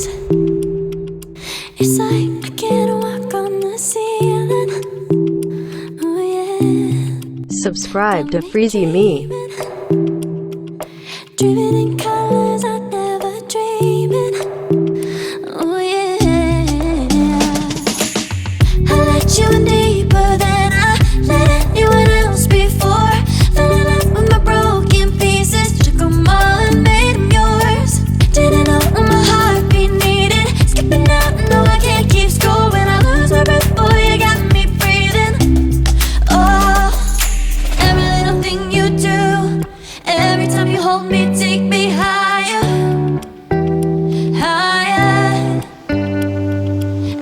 eyes. It's like I can't walk on the ceiling. Oh yeah. Subscribe to FreeziMee. Dreaming in colors I never dreamed. Oh yeah. I let you in deeper than I let anyone else before. Fell in love with my broken pieces, took them all and made them yours. Didn't know what my heartbeat needed. Skipping out, no I can't keep score. When I lose my breath, boy, you got me breathing. Oh, every little thing you do, every time you hold me, take me higher, higher.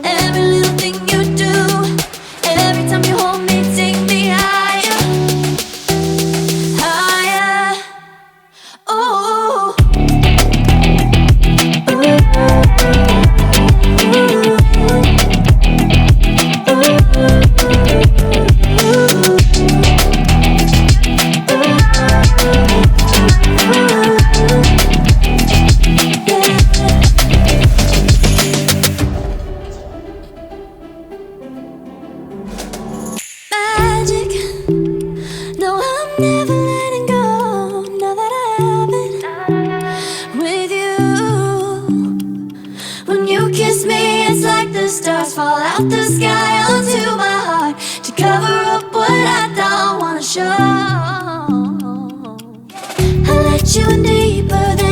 Every little thing you do, every time you hold me, take me higher, higher. Oh, magic. No, I'm never letting go. Now that I have it with you. When you kiss me, it's like the stars fall out the sky onto my heart to cover up what I don't wanna show. I let you in deeper than